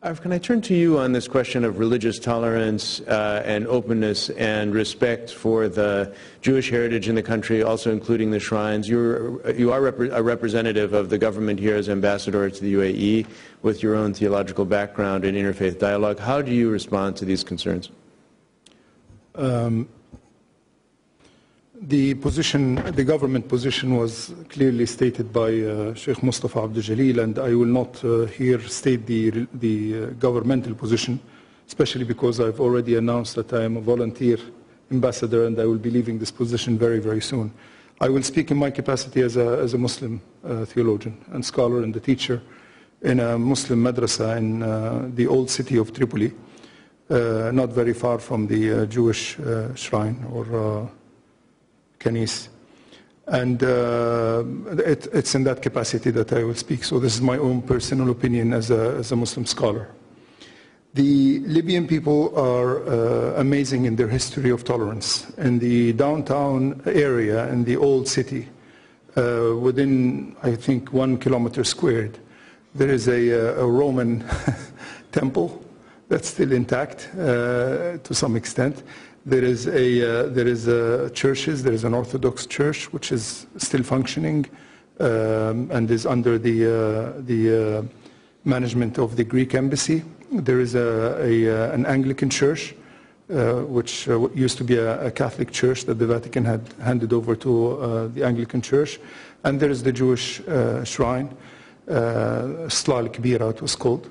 Arif, can I turn to you on this question of religious tolerance and openness and respect for the Jewish heritage in the country, also including the shrines? You are a representative of the government here as ambassador to the UAE with your own theological background in interfaith dialogue. How do you respond to these concerns? The government position was clearly stated by Sheikh Mustafa Abdul Jalil, and I will not here state the governmental position, especially because I've already announced that I am a volunteer ambassador and I will be leaving this position very, very soon. I will speak in my capacity as a Muslim theologian and scholar and a teacher in a Muslim madrasa in the old city of Tripoli, not very far from the Jewish shrine or Kanis. And it's in that capacity that I will speak. So this is my own personal opinion as a Muslim scholar. The Libyan people are amazing in their history of tolerance. In the downtown area, in the old city, within, I think, 1 kilometer squared, there is a Roman temple that's still intact to some extent. There is churches. There is an Orthodox church which is still functioning and is under the management of the Greek embassy. There is an Anglican church which used to be a Catholic church that the Vatican had handed over to the Anglican church, and there is the Jewish shrine, Slal Kbira it was called.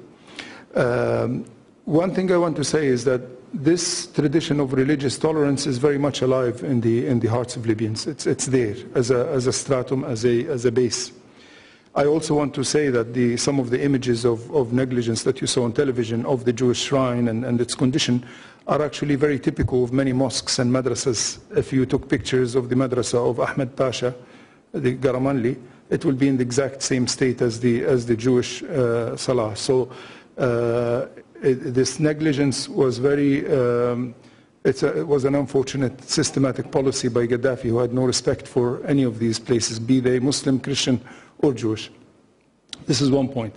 One thing I want to say is that this tradition of religious tolerance is very much alive in the hearts of Libyans. It's there as a stratum, as a base. I also want to say that some of the images of negligence that you saw on television of the Jewish shrine and its condition are actually very typical of many mosques and madrasas. If you took pictures of the madrasa of Ahmed Pasha, the Garamanli, it will be in the exact same state as the Jewish Salah. So this negligence was it was an unfortunate systematic policy by Gaddafi, who had no respect for any of these places, be they Muslim, Christian, or Jewish. This is one point.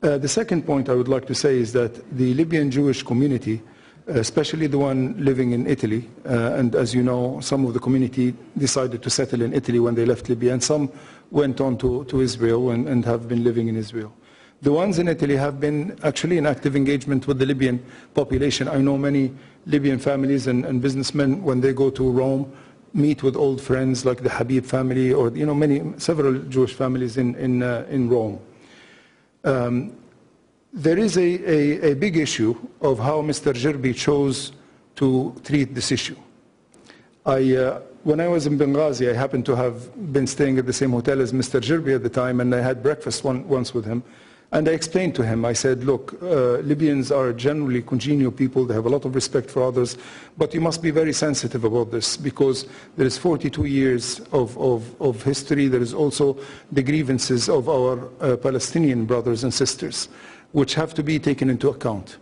The second point I would like to say is that the Libyan Jewish community, especially the one living in Italy, and as you know, some of the community decided to settle in Italy when they left Libya, and some went on to Israel and have been living in Israel. The ones in Italy have been actually in active engagement with the Libyan population. I know many Libyan families and businessmen, when they go to Rome, meet with old friends like the Habib family, or several Jewish families in Rome. There is a big issue of how Mr. Jirbi chose to treat this issue. When I was in Benghazi, I happened to have been staying at the same hotel as Mr. Jirbi at the time, and I had breakfast once with him. And I explained to him, I said, look, Libyans are generally congenial people, they have a lot of respect for others, but you must be very sensitive about this, because there is 42 years of history. There is also the grievances of our Palestinian brothers and sisters, which have to be taken into account.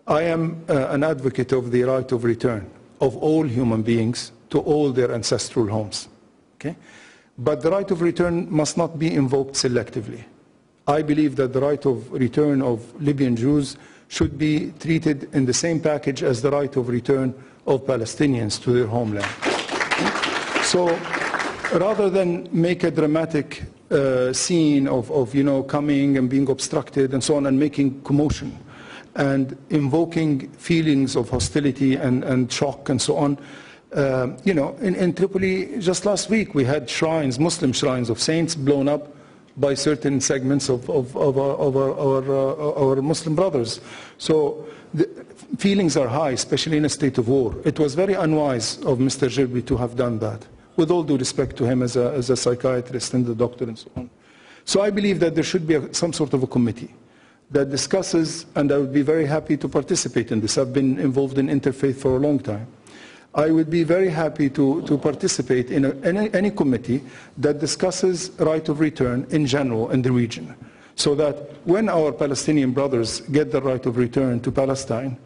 I am an advocate of the right of return of all human beings to all their ancestral homes. Okay? But the right of return must not be invoked selectively. I believe that the right of return of Libyan Jews should be treated in the same package as the right of return of Palestinians to their homeland. So rather than make a dramatic scene of coming and being obstructed and so on, and making commotion and invoking feelings of hostility and shock and so on, in Tripoli just last week we had shrines, Muslim shrines of saints, blown up by certain segments of our Muslim brothers. So the feelings are high, especially in a state of war. It was very unwise of Mr. Jirbi to have done that, with all due respect to him as a psychiatrist and a doctor and so on. So I believe that there should be some sort of a committee that discusses, and I would be very happy to participate in this. I've been involved in interfaith for a long time. I would be very happy to participate in any committee that discusses right of return in general in the region, so that when our Palestinian brothers get the right of return to Palestine,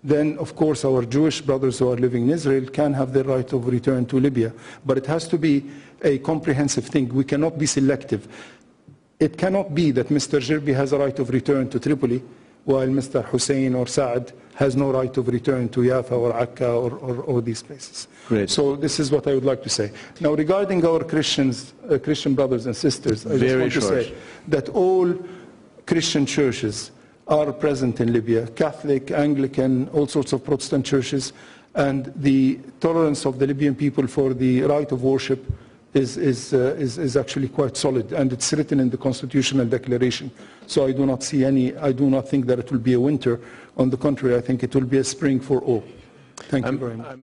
then of course our Jewish brothers who are living in Israel can have the right of return to Libya. But it has to be a comprehensive thing. We cannot be selective. It cannot be that Mr. Jirbi has a right of return to Tripoli, while Mr. Hussein or Saad has no right of return to Yafa or Akka or these places. Great. So this is what I would like to say. Now, regarding our Christian brothers and sisters, I just want to say that all Christian churches are present in Libya, Catholic, Anglican, all sorts of Protestant churches, and the tolerance of the Libyan people for the right of worship is actually quite solid, and it's written in the constitutional declaration. So I do not think that it will be a winter. On the contrary, I think it will be a spring for all. Thank you very much.